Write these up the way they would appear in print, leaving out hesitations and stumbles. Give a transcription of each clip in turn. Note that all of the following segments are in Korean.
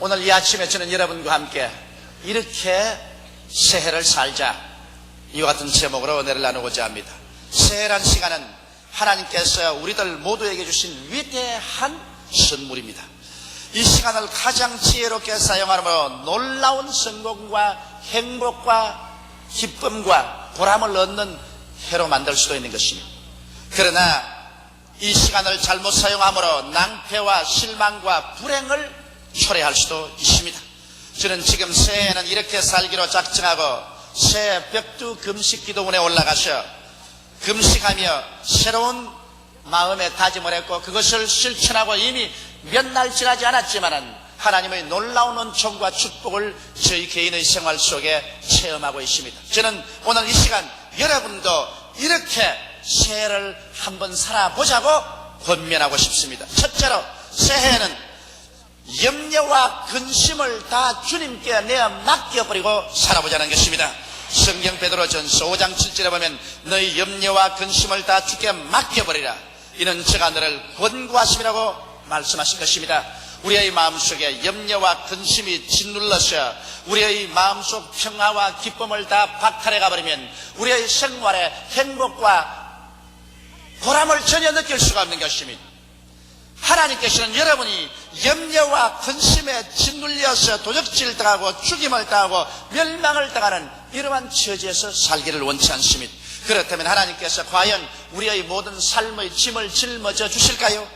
오늘 이 아침에 저는 여러분과 함께 이렇게 새해를 살자, 이와 같은 제목으로 은혜를 나누고자 합니다. 새해란 시간은 하나님께서 우리들 모두에게 주신 위대한 선물입니다. 이 시간을 가장 지혜롭게 사용하므로 놀라운 성공과 행복과 기쁨과 보람을 얻는 해로 만들 수도 있는 것입니다. 그러나 이 시간을 잘못 사용함으로 낭패와 실망과 불행을 초래할 수도 있습니다. 저는 지금 새해에는 이렇게 살기로 작정하고 새해 벽두 금식 기도원에 올라가서 금식하며 새로운 마음의 다짐을 했고 그것을 실천하고 이미 몇 날 지나지 않았지만은 하나님의 놀라운 은총과 축복을 저희 개인의 생활 속에 체험하고 있습니다. 저는 오늘 이 시간 여러분도 이렇게 새해를 한번 살아보자고 권면하고 싶습니다. 첫째로 새해에는 염려와 근심을 다 주님께 내어 맡겨버리고 살아보자는 것입니다. 성경 베드로전서 5장 7절에 보면 너희 염려와 근심을 다 주께 맡겨버리라. 이는 제가 너를 권고하심이라고 말씀하신 것입니다. 우리의 마음속에 염려와 근심이 짓눌러서 우리의 마음속 평화와 기쁨을 다 박탈해 가버리면 우리의 생활에 행복과 보람을 전혀 느낄 수가 없는 것입니다. 하나님께서는 여러분이 염려와 근심에 짓눌려서 도적질을 당하고 죽임을 당하고 멸망을 당하는 이러한 처지에서 살기를 원치 않습니다. 그렇다면 하나님께서 과연 우리의 모든 삶의 짐을 짊어져 주실까요?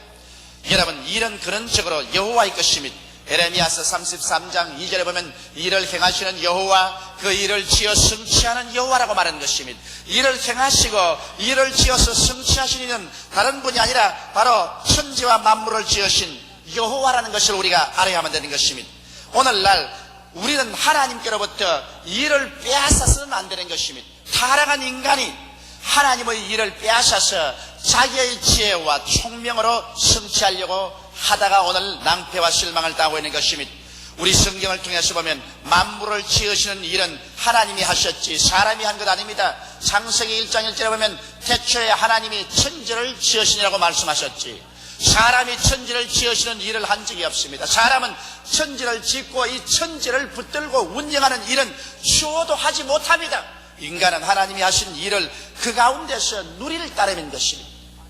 여러분, 일은 근원적으로 여호와의 것입니다. 에레미야서 33장 2절에 보면 일을 행하시는 여호와, 그 일을 지어 성취하는 여호와라고 말하는 것입니다. 일을 행하시고 일을 지어서 성취하시는 이는 다른 분이 아니라 바로 천지와 만물을 지으신 여호와라는 것을 우리가 알아야만 되는 것입니다. 오늘날 우리는 하나님께로부터 일을 빼앗아서는 안 되는 것입니다. 타락한 인간이 하나님의 일을 빼앗아서 자기의 지혜와 총명으로 성취하려고 하다가 오늘 낭패와 실망을 당하고 있는 것입니다. 우리 성경을 통해서 보면 만물을 지으시는 일은 하나님이 하셨지 사람이 한 것 아닙니다. 창세기 1장 1절에 보면 태초에 하나님이 천지를 지으시니라고 말씀하셨지 사람이 천지를 지으시는 일을 한 적이 없습니다. 사람은 천지를 짓고 이 천지를 붙들고 운영하는 일은 추호도 하지 못합니다. 인간은 하나님이 하신 일을 그 가운데서 누리를 따르는 것입니다.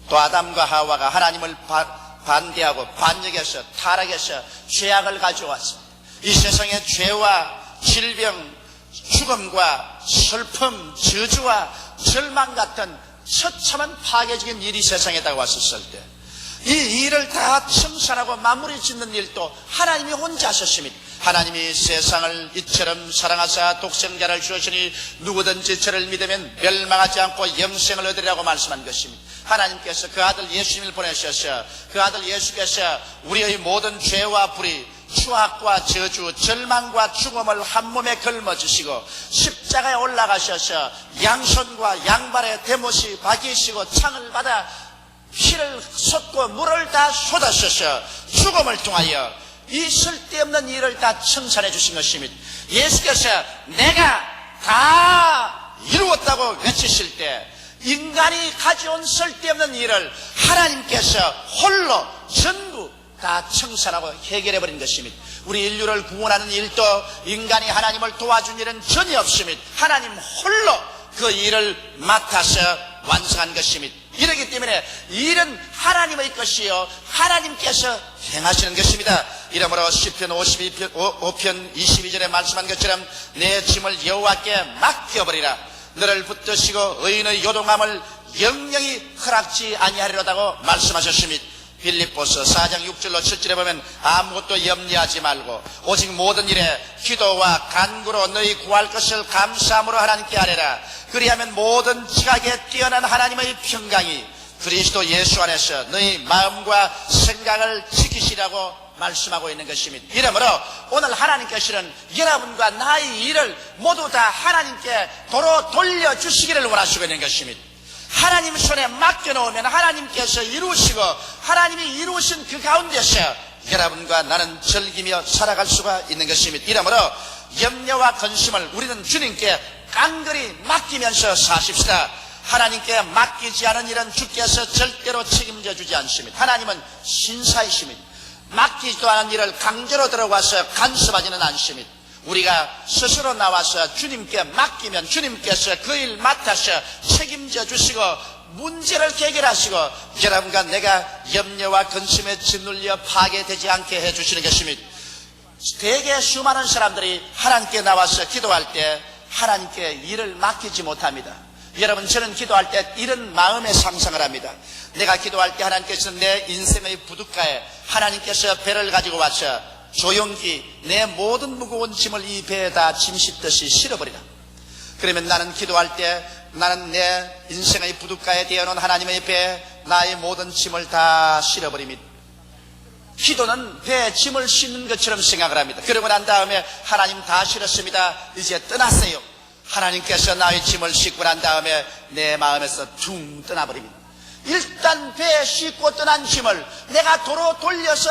또 아담과 하와가 하나님을 반대하고 반역해서 타락해서 죄악을 가져왔습니다. 이 세상에 죄와 질병, 죽음과 슬픔, 저주와 절망 같은 처참한 파괴적인 일이 세상에 다가왔을 때 이 일을 다 청산하고 마무리 짓는 일도 하나님이 혼자 하셨습니다. 하나님이 세상을 이처럼 사랑하사 독생자를 주시니 누구든지 저를 믿으면 멸망하지 않고 영생을 얻으리라고 말씀한 것입니다. 하나님께서 그 아들 예수님을 보내셔서 그 아들 예수께서 우리의 모든 죄와 불의, 추악과 저주, 절망과 죽음을 한 몸에 걸머주시고 십자가에 올라가셔서 양손과 양발에 대못이 박이시고 창을 받아 피를 쏟고 물을 다 쏟아셔서 죽음을 통하여 이 쓸데없는 일을 다 청산해 주신 것입니다. 예수께서 내가 다 이루었다고 외치실 때 인간이 가져온 쓸데없는 일을 하나님께서 홀로 전부 다 청산하고 해결해버린 것입니다. 우리 인류를 구원하는 일도 인간이 하나님을 도와준 일은 전혀 없습니다. 하나님 홀로 그 일을 맡아서 완성한 것입니다. 이러기 때문에 일은 하나님의 것이요 하나님께서 행하시는 것입니다. 이러므로 시편 5편 22절에 말씀한 것처럼 내 짐을 여호와께 맡겨버리라. 너를 붙드시고 의인의 요동함을 영영히 허락지 아니하리로다고 말씀하셨습니다. 빌립보서 4장 6절로 7절에 보면 아무것도 염려하지 말고 오직 모든 일에 기도와 간구로 너희 구할 것을 감사함으로 하나님께 아뢰라. 그리하면 모든 지각에 뛰어난 하나님의 평강이 그리스도 예수 안에서 너희 마음과 생각을 지키시라고 말씀하고 있는 것입니다. 이러므로 오늘 하나님께서는 여러분과 나의 일을 모두 다 하나님께 도로 돌려주시기를 원하시고 있는 것입니다. 하나님 손에 맡겨놓으면 하나님께서 이루시고 하나님이 이루신 그 가운데서 여러분과 나는 즐기며 살아갈 수가 있는 것입니다. 이러므로 염려와 근심을 우리는 주님께 깡그리 맡기면서 사십시다. 하나님께 맡기지 않은 일은 주께서 절대로 책임져 주지 않습니다. 하나님은 신사이십니다. 맡기지도 않은 일을 강제로 들어가서 간섭하지는 않습니다. 우리가 스스로 나와서 주님께 맡기면 주님께서 그 일 맡아서 책임져 주시고 문제를 해결하시고 여러분과 내가 염려와 근심에 짓눌려 파괴되지 않게 해주시는 것입니다. 대개 수많은 사람들이 하나님께 나와서 기도할 때 하나님께 일을 맡기지 못합니다. 여러분, 저는 기도할 때 이런 마음의 상상을 합니다. 내가 기도할 때 하나님께서 내 인생의 부둣가에 하나님께서 배를 가지고 와서 조용히 내 모든 무거운 짐을 이 배에다 짐 싣듯이 실어버리라. 그러면 나는 기도할 때 나는 내 인생의 부둣가에 대어놓은 하나님의 배에 나의 모든 짐을 다 실어버립니다. 기도는 배에 짐을 싣는 것처럼 생각을 합니다. 그러고 난 다음에 하나님 다 실었습니다. 이제 떠나세요. 하나님께서 나의 짐을 싣고 난 다음에 내 마음에서 퉁 떠나버립니다. 일단 배에 싣고 떠난 짐을 내가 도로 돌려서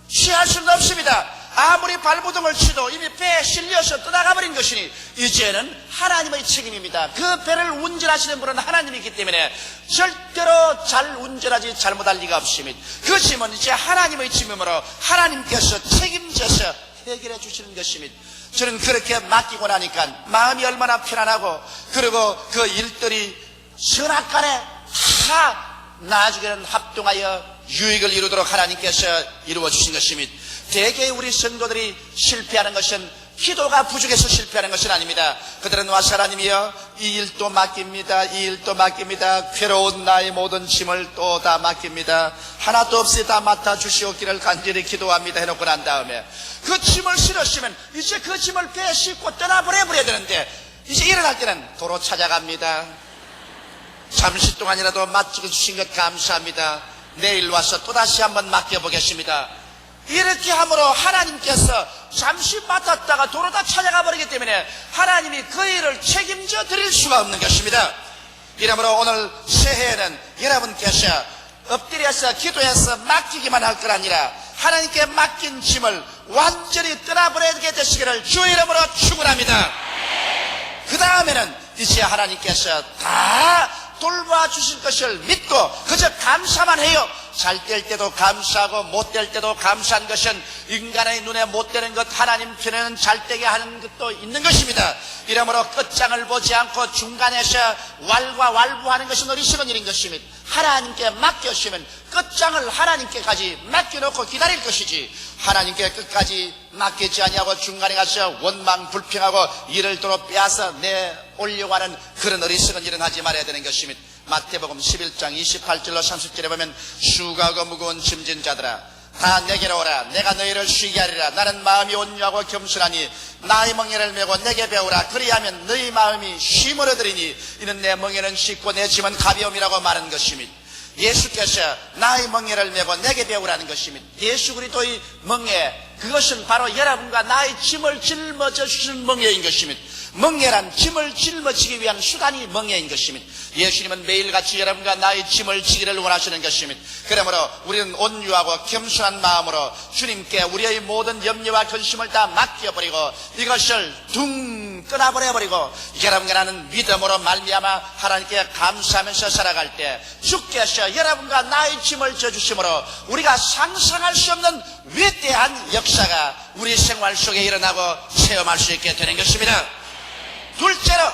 취할 수는 없습니다. 아무리 발버둥을 치도 이미 배에 실려서 떠나가버린 것이니 이제는 하나님의 책임입니다. 그 배를 운전하시는 분은 하나님이기 때문에 절대로 잘 운전하지 잘못할 리가 없습니다. 그 짐은 이제 하나님의 짐이므로 하나님께서 책임져서 해결해 주시는 것입니다. 저는 그렇게 맡기고 나니까 마음이 얼마나 편안하고, 그리고 그 일들이 선악간에 다 나중에는 합동하여 유익을 이루도록 하나님께서 이루어 주신 것입니다. 대개 우리 성도들이 실패하는 것은 기도가 부족해서 실패하는 것은 아닙니다. 그들은 와서 하나님이여 이 일도 맡깁니다. 이 일도 맡깁니다. 괴로운 나의 모든 짐을 또 다 맡깁니다. 하나도 없이 다 맡아주시옵기를 간절히 기도합니다 해놓고 난 다음에 그 짐을 실었으면 이제 그 짐을 배에 싣고 떠나버려야 되는데 이제 일어날 때는 도로 찾아갑니다. 잠시 동안이라도 맡겨주신 것 감사합니다. 내일 와서 또다시 한번 맡겨보겠습니다. 이렇게 함으로 하나님께서 잠시 맡았다가 도로다 찾아가 버리기 때문에 하나님이 그 일을 책임져 드릴 수가 없는 것입니다. 이러므로 오늘 새해에는 여러분께서 엎드려서 기도해서 맡기기만 할 것 아니라 하나님께 맡긴 짐을 완전히 떠나버리게 되시기를 주의 이름으로 축원합니다. 그 다음에는 이제 하나님께서 다 돌봐주실 것을 믿고 그저 감사만 해요. 잘 될 때도 감사하고 못 될 때도 감사한 것은 인간의 눈에 못 되는 것 하나님 편에는 잘 되게 하는 것도 있는 것입니다. 이러므로 끝장을 보지 않고 중간에서 왈가왈부하는 것은 어리석은 일인 것입니다. 하나님께 맡겼으면 끝장을 하나님께까지 맡겨놓고 기다릴 것이지, 하나님께 끝까지 맡기지 아니하고 중간에 가서 원망 불평하고 이를 도로 빼앗아 내오려고 하는 그런 어리석은 일은 하지 말아야 되는 것입니다. 마태복음 11장 28절로 30절에 보면 수고하고 무거운 짐진 자들아 다 내게로 오라. 내가 너희를 쉬게 하리라. 나는 마음이 온유하고 겸손하니 나의 멍에를 메고 내게 배우라. 그리하면 너희 마음이 쉼을 얻으리니 이는 내 멍에는 쉽고 내 짐은 가벼움이라고 말한 것입니다. 예수께서 나의 멍에를 메고 내게 배우라는 것입니다. 예수 그리스도의 멍에, 그것은 바로 여러분과 나의 짐을 짊어져 주시는 멍에인 것입니다. 멍에란 짐을 짊어지기 위한 수단이 멍에인 것입니다. 예수님은 매일같이 여러분과 나의 짐을 지기를 원하시는 것입니다. 그러므로 우리는 온유하고 겸손한 마음으로 주님께 우리의 모든 염려와 근심을 다 맡겨버리고 이것을 둥 떠나버려버리고 여러분과 나는 믿음으로 말미암아 하나님께 감사하면서 살아갈 때 주께서 여러분과 나의 짐을 져주심으로 우리가 상상할 수 없는 위대한 역사가 우리 생활 속에 일어나고 체험할 수 있게 되는 것입니다. 둘째로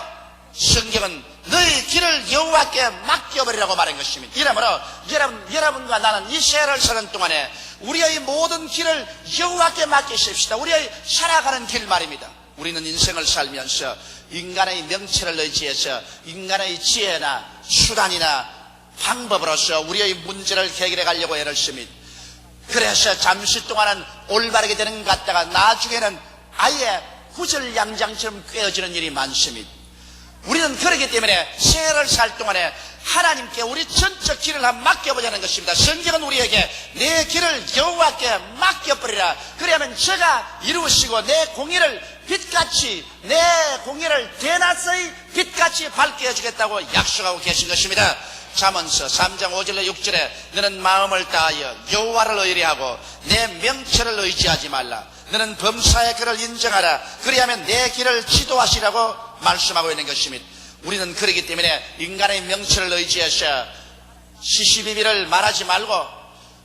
성경은 너희 길을 여호와께 맡겨버리라고 말한 것입니다. 이러므로 여러분과 나는 이 새해를 사는 동안에 우리의 모든 길을 여호와께 맡기십시다. 우리의 살아가는 길 말입니다. 우리는 인생을 살면서 인간의 명체를 의지해서 인간의 지혜나 수단이나 방법으로서 우리의 문제를 해결해 가려고 애를 씁니다. 그래서 잠시 동안은 올바르게 되는 것 같다가 나중에는 아예 구절양장처럼 꿰어지는 일이 많습니다. 우리는 그렇기 때문에 새해를 살 동안에 하나님께 우리 전적 길을 한번 맡겨보자는 것입니다. 성경은 우리에게 내 길을 여호와께 맡겨버리라. 그러면 저가 이루시고 내 공의를 빛같이, 내 공의를 대낮의 빛같이 밝게 해주겠다고 약속하고 계신 것입니다. 잠언서 3장 5절로 6절에 너는 마음을 다하여 여호와를 의뢰하고 내 명철을 의지하지 말라. 너는 범사의 그를 인정하라. 그리하면 내 길을 지도하시라고 말씀하고 있는 것입니다. 우리는 그렇기 때문에 인간의 명철을 의지해서 시시비비를 말하지 말고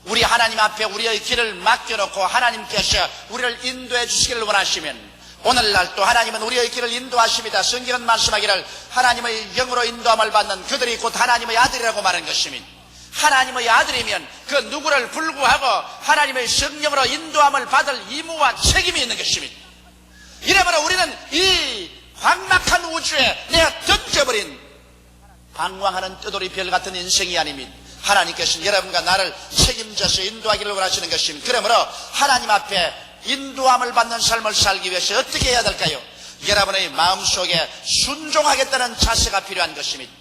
우리 하나님 앞에 우리의 길을 맡겨놓고 하나님께서 우리를 인도해 주시기를 원하시면 오늘날 또 하나님은 우리의 길을 인도하십니다. 성경은 말씀하기를 하나님의 영으로 인도함을 받는 그들이 곧 하나님의 아들이라고 말한 것입니다. 하나님의 아들이면 그 누구를 불구하고 하나님의 성령으로 인도함을 받을 의무와 책임이 있는 것입니다. 이러므로 우리는 이 광막한 우주에 내가 던져버린 방황하는 뜨돌이 별 같은 인생이 아닙니다. 하나님께서는 여러분과 나를 책임져서 인도하기를 원하시는 것입니다. 그러므로 하나님 앞에 인도함을 받는 삶을 살기 위해서 어떻게 해야 될까요? 여러분의 마음속에 순종하겠다는 자세가 필요한 것입니다.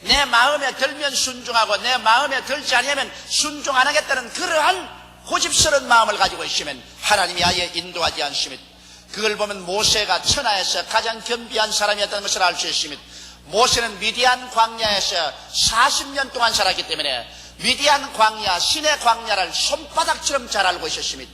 내 마음에 들면 순종하고 내 마음에 들지 않으면 순종 안 하겠다는 그러한 고집스러운 마음을 가지고 있으면 하나님이 아예 인도하지 않습니다. 그걸 보면 모세가 천하에서 가장 겸비한 사람이었다는 것을 알 수 있습니다. 모세는 미디안 광야에서 40년 동안 살았기 때문에 미디안 광야, 신의 광야를 손바닥처럼 잘 알고 있었습니다.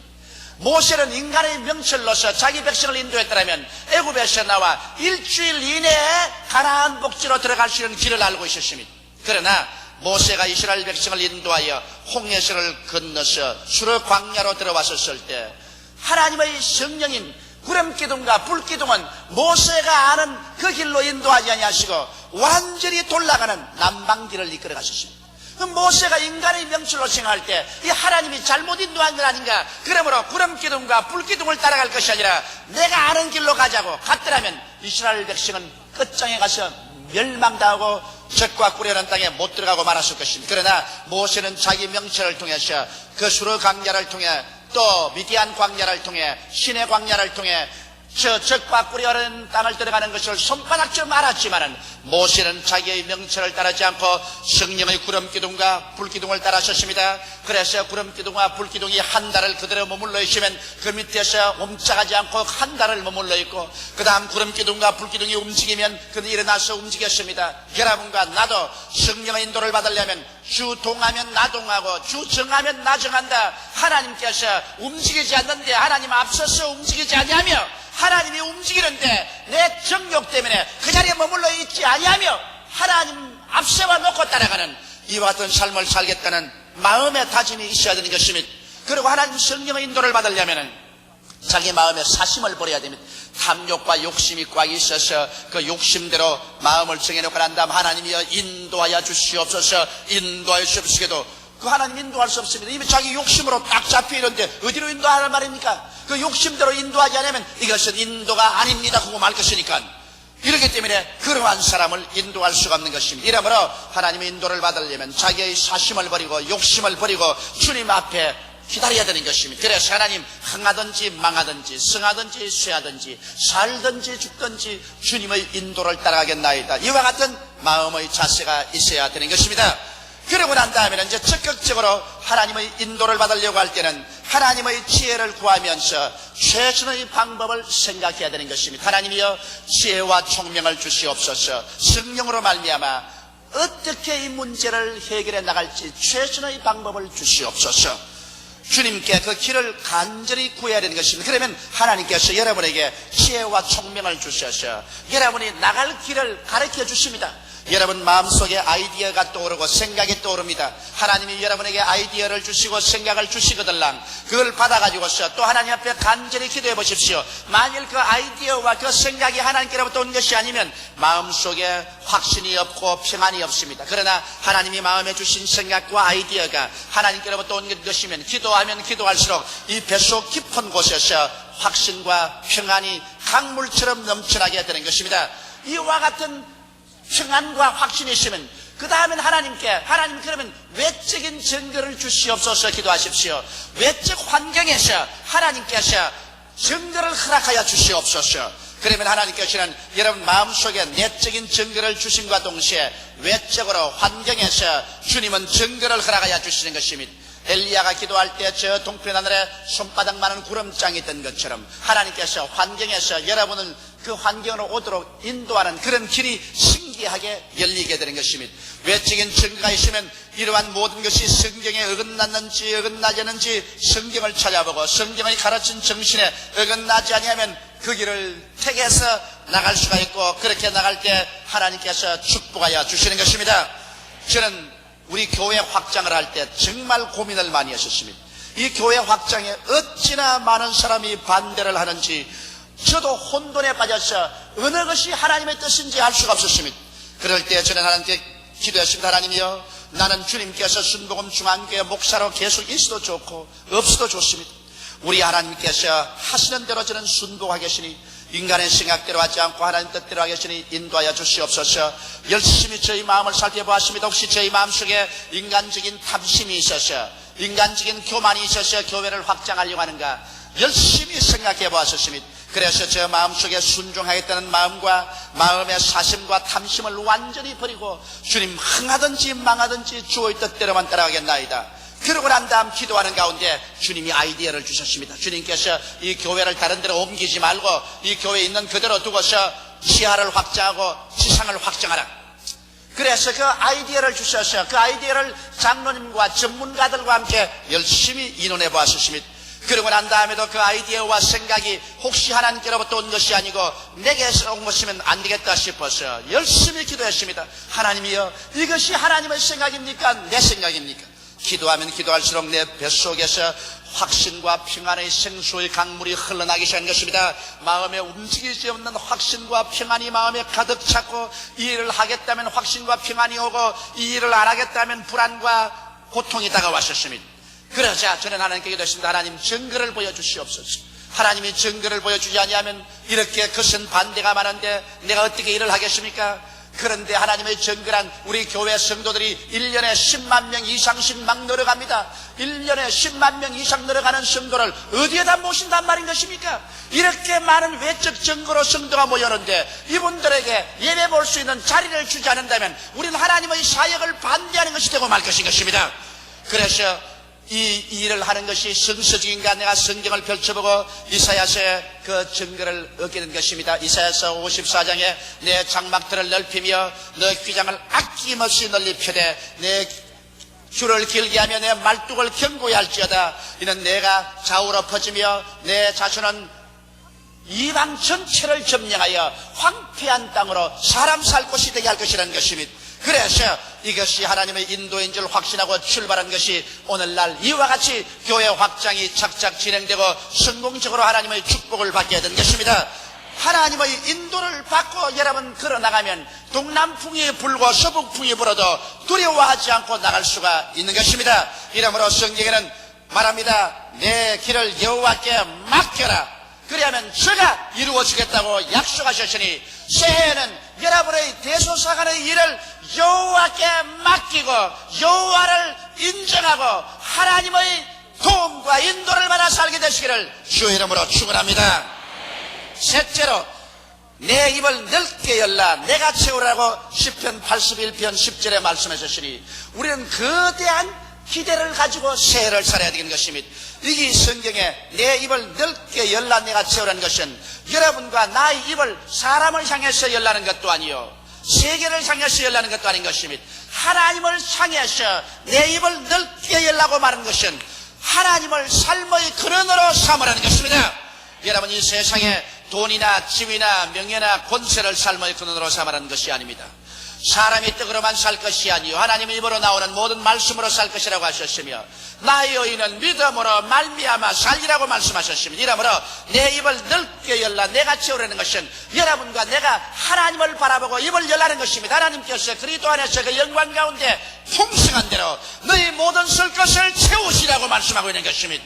모세는 인간의 명철로서 자기 백성을 인도했더라면 애굽에서 나와 일주일 이내에 가나안 복지로 들어갈 수 있는 길을 알고 있었습니다. 그러나 모세가 이스라엘 백성을 인도하여 홍해서를 건너서 수르 광야로 들어왔었을 때 하나님의 성령인 구름기둥과 불기둥은 모세가 아는 그 길로 인도하지 아니하시고 완전히 돌아가는 남방길을 이끌어 가셨습니다. 모세가 인간의 명철로 생각할 때 이 하나님이 잘못 인도한 건 아닌가? 그러므로 구름기둥과 불기둥을 따라갈 것이 아니라 내가 아는 길로 가자고 갔더라면 이스라엘 백성은 끝장에 가서 멸망당하고 적과 꿀이라는 땅에 못 들어가고 말았을 것입니다. 그러나 모세는 자기 명철을 통해서 그 수르 광야를 통해 또 미디안 광야를 통해 신의 광야를 통해 저 적과 꿀이 흐르는 땅을 들어가는 것을 손바닥처럼 알았지만은 모세는 자기의 명철을 따르지 않고 성령의 구름기둥과 불기둥을 따라섰습니다. 그래서 구름기둥과 불기둥이 한 달을 그대로 머물러 있으면 그 밑에서 옴짝하지 않고 한 달을 머물러 있고 그 다음 구름기둥과 불기둥이 움직이면 그는 일어나서 움직였습니다. 여러분과 나도 성령의 인도를 받으려면 주 동하면 나 동하고 주 정하면 나 정한다. 하나님께서 움직이지 않는데 하나님 앞서서 움직이지 아니하며 하나님이 움직이는데 내 정욕 때문에 그 자리에 머물러 있지 아니하며 하나님 앞세워 놓고 따라가는 이와 같은 삶을 살겠다는 마음의 다짐이 있어야 되는 것입니다. 그리고 하나님 성령의 인도를 받으려면 자기 마음에 사심을 버려야 됩니다. 탐욕과 욕심이 꽉 있어서 그 욕심대로 마음을 정해놓고 난 다음 하나님이여 인도하여 주시옵소서 인도하여 주시옵소서 그 하나님 인도할 수 없습니다. 이미 자기 욕심으로 딱 잡혀 있는데 어디로 인도하란 말입니까? 그 욕심대로 인도하지 않으면 이것은 인도가 아닙니다 하고 말 것이니까 이렇기 때문에 그러한 사람을 인도할 수가 없는 것입니다. 이러므로 하나님의 인도를 받으려면 자기의 사심을 버리고 욕심을 버리고 주님 앞에 기다려야 되는 것입니다. 그래서 하나님 흥하든지 망하든지 성하든지 쇠하든지 살든지 죽든지 주님의 인도를 따라가겠나이다. 이와 같은 마음의 자세가 있어야 되는 것입니다. 그러고 난 다음에는 이제 적극적으로 하나님의 인도를 받으려고 할 때는 하나님의 지혜를 구하면서 최선의 방법을 생각해야 되는 것입니다. 하나님이여 지혜와 총명을 주시옵소서. 성령으로 말미암아 어떻게 이 문제를 해결해 나갈지 최선의 방법을 주시옵소서. 주님께 그 길을 간절히 구해야 되는 것입니다. 그러면 하나님께서 여러분에게 지혜와 총명을 주셔서 여러분이 나갈 길을 가르쳐 주십니다. 여러분 마음속에 아이디어가 떠오르고 생각이 떠오릅니다. 하나님이 여러분에게 아이디어를 주시고 생각을 주시거들랑 그걸 받아가지고서 또 하나님 앞에 간절히 기도해 보십시오. 만일 그 아이디어와 그 생각이 하나님께로부터 온 것이 아니면 마음속에 확신이 없고 평안이 없습니다. 그러나 하나님이 마음에 주신 생각과 아이디어가 하나님께로부터 온 것이면 기도하면 기도할수록 이 뱃속 깊은 곳에서 확신과 평안이 강물처럼 넘쳐나게 되는 것입니다. 이와 같은 평안과 확신이 있으면 그 다음엔 하나님 그러면 외적인 증거를 주시옵소서 기도하십시오. 외적 환경에서 하나님께서 증거를 허락하여 주시옵소서. 그러면 하나님께서는 여러분 마음속에 내적인 증거를 주심과 동시에 외적으로 환경에서 주님은 증거를 허락하여 주시는 것입니다. 엘리야가 기도할 때 저 동편 하늘에 손바닥만한 구름장이 있던 것처럼 하나님께서 환경에서 여러분을 그 환경으로 오도록 인도하는 그런 길이 신기하게 열리게 되는 것입니다. 외적인 증거가 있으면 이러한 모든 것이 성경에 어긋났는지 어긋나지 않는지 성경을 찾아보고 성경의 가르친 정신에 어긋나지 아니하면 그 길을 택해서 나갈 수가 있고 그렇게 나갈 때 하나님께서 축복하여 주시는 것입니다. 저는 우리 교회 확장을 할 때 정말 고민을 많이 하셨습니다. 이 교회 확장에 어찌나 많은 사람이 반대를 하는지 저도 혼돈에 빠져서 어느 것이 하나님의 뜻인지 알 수가 없었습니다. 그럴 때 저는 하나님께 기도했습니다. 하나님이여, 나는 주님께서 순복음 중앙교회 목사로 계속 있어도 좋고 없어도 좋습니다. 우리 하나님께서 하시는 대로 저는 순복하겠으니 인간의 생각대로 하지 않고 하나님 뜻대로 하겠으니 인도하여 주시옵소서. 열심히 저희 마음을 살펴보았습니다. 혹시 저희 마음속에 인간적인 탐심이 있어서, 인간적인 교만이 있어서 교회를 확장하려고 하는가 열심히 생각해 보았습니다. 그래서 저 마음속에 순종하겠다는 마음과 마음의 사심과 탐심을 완전히 버리고 주님 흥하든지 망하든지 주의 뜻대로만 따라가겠나이다. 그러고 난 다음 기도하는 가운데 주님이 아이디어를 주셨습니다. 주님께서 이 교회를 다른 데로 옮기지 말고 이 교회에 있는 그대로 두고서 지하를 확장하고 지상을 확장하라. 그래서 그 아이디어를 주셔서 그 아이디어를 장로님과 전문가들과 함께 열심히 인원해 보았습니다. 그러고 난 다음에도 그 아이디어와 생각이 혹시 하나님께로부터 온 것이 아니고 내게서 온 것이면 안 되겠다 싶어서 열심히 기도했습니다. 하나님이여, 이것이 하나님의 생각입니까? 내 생각입니까? 기도하면 기도할수록 내 뱃속에서 확신과 평안의 생수의 강물이 흘러나기 시작한 것입니다. 마음에 움직이지 없는 확신과 평안이 마음에 가득 찼고, 이 일을 하겠다면 확신과 평안이 오고, 이 일을 안 하겠다면 불안과 고통이 다가왔었습니다. 그러자 저는 하나님께 기도했습니다. 하나님, 증거를 보여주시옵소서. 하나님이 증거를 보여주지 아니하면 이렇게 거센 반대가 많은데 내가 어떻게 일을 하겠습니까? 그런데 하나님의 증거란 우리 교회 성도들이 1년에 10만 명 이상씩 막 늘어갑니다. 1년에 10만 명 이상 늘어가는 성도를 어디에다 모신단 말인 것입니까? 이렇게 많은 외적 증거로 성도가 모여오는데 이분들에게 예배 볼 수 있는 자리를 주지 않는다면 우리는 하나님의 사역을 반대하는 것이 되고 말 것입니다. 그래서 이 일을 하는 것이 성서적인가, 내가 성경을 펼쳐보고 이사야서의 그 증거를 얻게 된 것입니다. 이사야서 54장에 내 장막들을 넓히며 내 휘장을 아낌없이 널리 펴되 내 줄을 길게 하며 내 말뚝을 견고히 할지어다. 이는 내가 좌우로 퍼지며 내 자손은 이방 전체를 점령하여 황폐한 땅으로 사람 살 곳이 되게 할 것이라는 것입니다. 그래서 이것이 하나님의 인도인 줄 확신하고 출발한 것이 오늘날 이와 같이 교회 확장이 착착 진행되고 성공적으로 하나님의 축복을 받게 된 것입니다. 하나님의 인도를 받고 여러분 걸어나가면 동남풍이 불고 서북풍이 불어도 두려워하지 않고 나갈 수가 있는 것입니다. 이러므로 성경에는 말합니다. 내 길을 여호와께 맡겨라. 그리하면 저가 이루어지겠다고 약속하셨으니 새해에는 여러분의 대소사관의 일을 여호와께 맡기고 여호와를 인정하고 하나님의 도움과 인도를 받아 살게 되시기를 주의 이름으로 축원합니다. 셋째로, 내 입을 넓게 열라 내가 채우라고 시편 81편 10절에 말씀하셨으니 우리는 거대한 기대를 가지고 새해를 살아야 되는 것입니다. 이게 성경에 내 입을 넓게 열라 내가 채우라는 것은 여러분과 나의 입을 사람을 향해서 열라는 것도 아니요 세계를 향해서 열라는 것도 아닌 것입니다. 하나님을 향해서 내 입을 넓게 열라고 말하는 것은 하나님을 삶의 근원으로 삼으라는 것입니다. 여러분, 이 세상에 돈이나 집이나 명예나 권세를 삶의 근원으로 삼으라는 것이 아닙니다. 사람의 뜻으로만 살 것이 아니요 하나님의 입으로 나오는 모든 말씀으로 살 것이라고 하셨으며 나의 의인은 믿음으로 말미암아 살리라고 말씀하셨습니다. 이러므로 내 입을 넓게 열라 내가 채우라는 것은 여러분과 내가 하나님을 바라보고 입을 열라는 것입니다. 하나님께서 그리스도 안에서 그 영광 가운데 풍성한 대로 너희 모든 쓸 것을 채우시라고 말씀하고 있는 것입니다.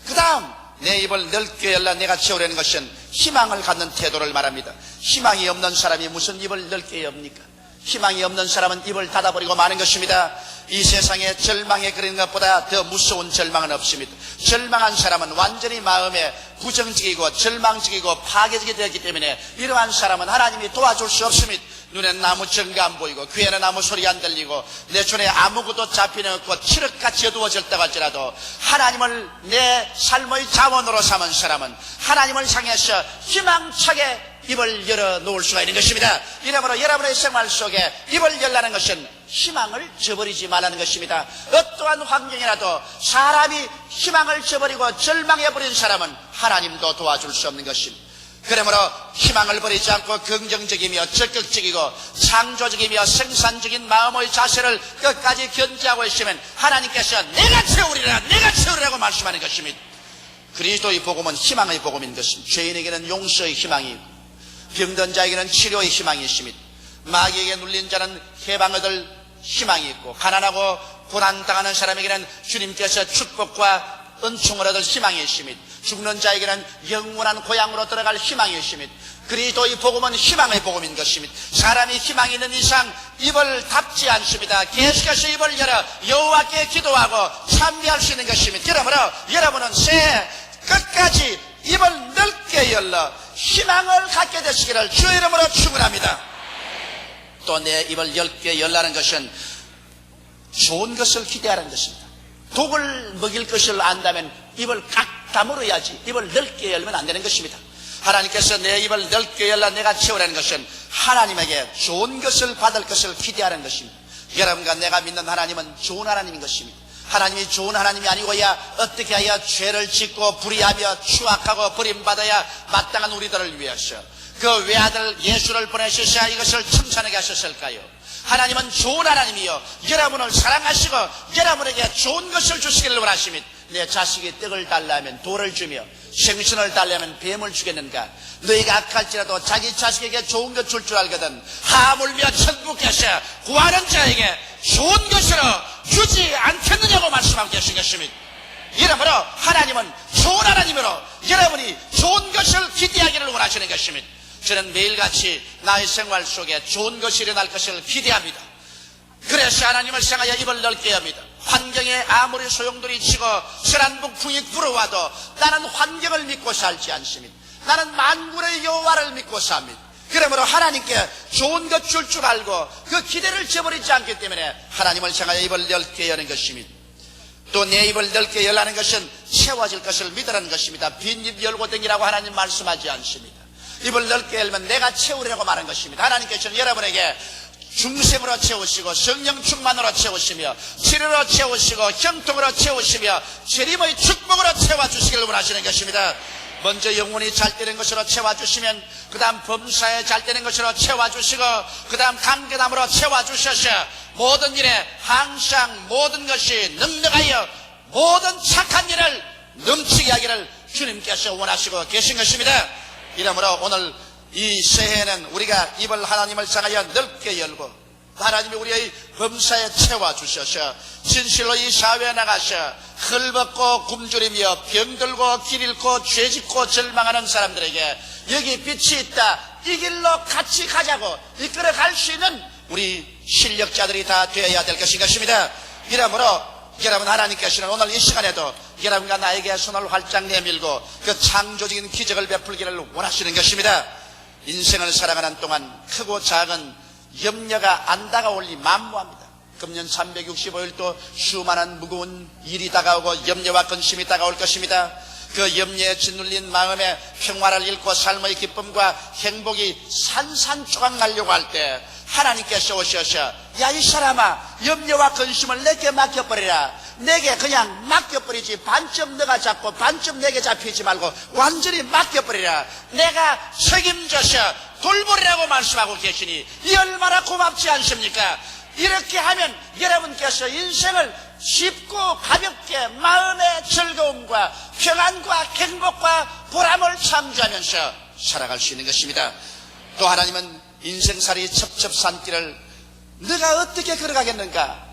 그 다음, 내 입을 넓게 열라 내가 채우라는 것은 희망을 갖는 태도를 말합니다. 희망이 없는 사람이 무슨 입을 넓게 엽니까? 희망이 없는 사람은 입을 닫아버리고 마는 것입니다. 이 세상에 절망에 그리는 것보다 더 무서운 절망은 없습니다. 절망한 사람은 완전히 마음에 부정적이고 절망적이고 파괴적이 되었기 때문에 이러한 사람은 하나님이 도와줄 수 없습니다. 눈에는 아무 증거 안 보이고 귀에는 아무 소리 안 들리고 내 손에 아무것도 잡히는 없고 칠흑같이 어두워졌다고 할지라도 하나님을 내 삶의 자원으로 삼은 사람은 하나님을 향해서 희망차게 입을 열어놓을 수가 있는 것입니다. 이러므로 여러분의 생활 속에 입을 열라는 것은 희망을 저버리지 말라는 것입니다. 어떠한 환경이라도 사람이 희망을 저버리고 절망해버린 사람은 하나님도 도와줄 수 없는 것입니다. 그러므로 희망을 버리지 않고 긍정적이며 적극적이고 창조적이며 생산적인 마음의 자세를 끝까지 견지하고 있으면 하나님께서 내가 채우리라고 말씀하는 것입니다. 그리스도의 복음은 희망의 복음인 것입니다. 죄인에게는 용서의 희망이 있고 병든 자에게는 치료의 희망이 있습니다. 마귀에게 눌린 자는 해방 얻을 희망이 있고 가난하고 고난당하는 사람에게는 주님께서 축복과 은총을 얻을 희망이 있습니다. 죽는 자에게는 영원한 고향으로 들어갈 희망이 있습니다. 그리스도의 복음은 희망의 복음인 것입니다. 사람이 희망이 있는 이상 입을 닫지 않습니다. 계속해서 입을 열어 여호와께 기도하고 찬미할 수 있는 것입니다. 그러므로 여러분은 새해 끝까지 입을 넓게 열러 희망을 갖게 되시기를 주의 이름으로 축원합니다. 또 내 입을 넓게 열라는 것은 좋은 것을 기대하는 것입니다. 독을 먹일 것을 안다면 입을 꽉 다물어야지 입을 넓게 열면 안 되는 것입니다. 하나님께서 내 입을 넓게 열라 내가 채우라는 것은 하나님에게 좋은 것을 받을 것을 기대하는 것입니다. 여러분과 내가 믿는 하나님은 좋은 하나님인 것입니다. 하나님이 좋은 하나님이 아니고야 어떻게 하여 죄를 짓고 불의하며 추악하고 버림받아야 마땅한 우리들을 위해서 그 외아들 예수를 보내셔서 이것을 청산하게 하셨을까요? 하나님은 좋은 하나님이요 여러분을 사랑하시고 여러분에게 좋은 것을 주시기를 원하십니다. 내 자식이 떡을 달라면 돌을 주며 생선을 달라면 뱀을 주겠는가? 너희가 악할지라도 자기 자식에게 좋은 것 줄 알거든 하물며 천국께서 구하는 자에게 좋은 것으로 주지 않겠느냐고 말씀하고 계신 것입니다. 이러므로 하나님은 좋은 하나님으로 여러분이 좋은 것을 기대하기를 원하시는 것입니다. 저는 매일같이 나의 생활 속에 좋은 것이 일어날 것을 기대합니다. 그래서 하나님을 생각하여 입을 넓게 합니다. 환경에 아무리 소용돌이 치고 선한 북풍이 불어와도 나는 환경을 믿고 살지 않습니다. 나는 만군의 여호와를 믿고 삽니다. 그러므로 하나님께 좋은 것 줄 알고 그 기대를 저버리지 않기 때문에 하나님을 향하여 입을 넓게 여는 것입니다. 또 내 입을 넓게 열라는 것은 채워질 것을 믿으라는 것입니다. 빈 입 열고 댕기라고 하나님 말씀하지 않습니다. 입을 넓게 열면 내가 채우려고 말한 것입니다. 하나님께서는 여러분에게 중생으로 채우시고 성령 충만으로 채우시며 치료로 채우시고 형통으로 채우시며 재림의 축복으로 채워주시기를 원하시는 것입니다. 먼저 영혼이 잘 되는 것으로 채워주시면 그 다음 범사에 잘 되는 것으로 채워주시고 그 다음 강건함으로 채워주셔서 모든 일에 항상 모든 것이 능력하여 모든 착한 일을 넘치게 하기를 주님께서 원하시고 계신 것입니다. 이러므로 오늘 이 새해에는 우리가 입을 하나님을 향하여 넓게 열고 하나님이 우리의 범사에 채워주셔서 진실로 이 사회에 나가서 헐벗고 굶주리며 병들고 길 잃고 죄짓고 절망하는 사람들에게 여기 빛이 있다 이 길로 같이 가자고 이끌어갈 수 있는 우리 실력자들이 다 되어야 될 것입니다. 이러므로 여러분 하나님께서는 오늘 이 시간에도 여러분과 나에게 손을 활짝 내밀고 그 창조적인 기적을 베풀기를 원하시는 것입니다. 인생을 살아가는 동안 크고 작은 염려가 안 다가올리 만무합니다. 금년 365일도 수많은 무거운 일이 다가오고 염려와 근심이 다가올 것입니다. 그 염려에 짓눌린 마음에 평화를 잃고 삶의 기쁨과 행복이 산산조각 나려고 할 때 하나님께서 오셔서 야 이 사람아 염려와 근심을 내게 맡겨버리라. 내게 그냥 맡겨버리지 반쯤 너가 잡고 반쯤 내게 잡히지 말고 완전히 맡겨버리라. 내가 책임져서 돌보리라고 말씀하고 계시니 이 얼마나 고맙지 않습니까? 이렇게 하면 여러분께서 인생을 쉽고 가볍게 마음의 즐거움과 평안과 행복과 보람을 창조하면서 살아갈 수 있는 것입니다. 또 하나님은 인생살이 첩첩산길을 너가 어떻게 걸어가겠는가?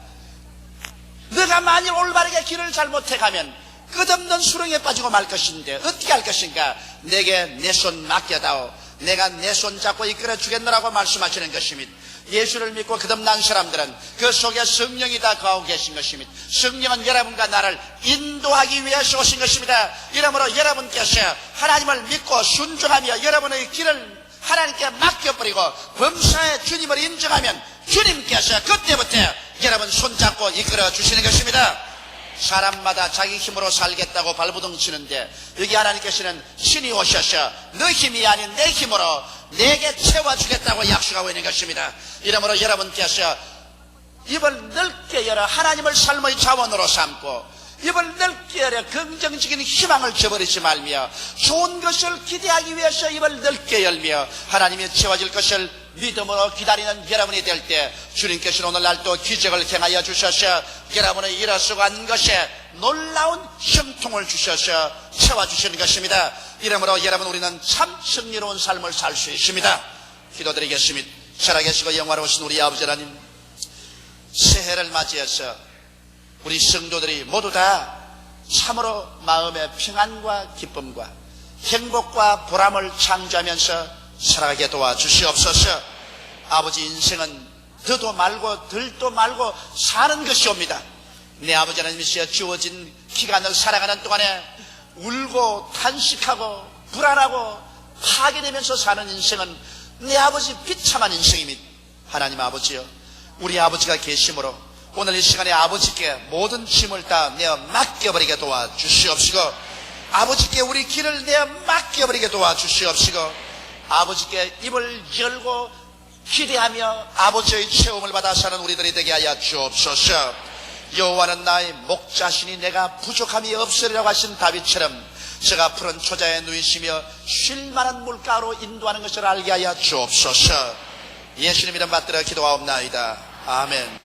너가 만일 올바르게 길을 잘못해 가면 끝없는 수렁에 빠지고 말 것인데 어떻게 할 것인가? 내게 내 손 맡겨다오. 내가 내 손 잡고 이끌어 주겠노라고 말씀하시는 것입니다. 예수를 믿고 거듭난 사람들은 그 속에 성령이 다 거하고 계신 것입니다. 성령은 여러분과 나를 인도하기 위해서 오신 것입니다. 이러므로 여러분께서 하나님을 믿고 순종하며 여러분의 길을 하나님께 맡겨버리고 범사의 주님을 인정하면 주님께서 그때부터 여러분 손잡고 이끌어 주시는 것입니다. 사람마다 자기 힘으로 살겠다고 발부둥 치는데 여기 하나님께서는 신이 오셔서 너 힘이 아닌 내 힘으로 내게 채워주겠다고 약속하고 있는 것입니다. 이러므로 여러분께서 입을 넓게 열어 하나님을 삶의 자원으로 삼고 입을 넓게 열어 긍정적인 희망을 저버리지 말며 좋은 것을 기대하기 위해서 입을 넓게 열며 하나님이 채워질 것을 믿음으로 기다리는 여러분이 될 때 주님께서는 오늘날 또 기적을 행하여 주셔서 여러분의 일어서간 것에 놀라운 형통을 주셔서 채워주시는 것입니다. 이러므로 여러분 우리는 참 승리로운 삶을 살 수 있습니다. 기도드리겠습니다. 살아계시고 영화로우신 우리 아버지 하나님, 새해를 맞이해서 우리 성도들이 모두 다 참으로 마음의 평안과 기쁨과 행복과 보람을 창조하면서 살아가게 도와주시옵소서. 아버지, 인생은 더도 말고 덜도 말고 사는 것이옵니다. 내 아버지 하나님이시여 주어진 기간을 살아가는 동안에 울고 탄식하고 불안하고 파괴되면서 사는 인생은 내 아버지 비참한 인생입니다. 하나님 아버지여, 우리 아버지가 계심으로 오늘 이 시간에 아버지께 모든 짐을 다 내어 맡겨버리게 도와주시옵시고, 아버지께 우리 길을 내어 맡겨버리게 도와주시옵시고, 아버지께 입을 열고 기대하며 아버지의 체험을 받아 사는 우리들이 되게 하여 주옵소서. 여호와는 나의 목자시니 내가 부족함이 없으리라고 하신 다윗처럼 제가 푸른 초자에 누이시며 쉴만한 물가로 인도하는 것을 알게 하여 주옵소서. 예수님 이름 받들어 기도하옵나이다. 아멘.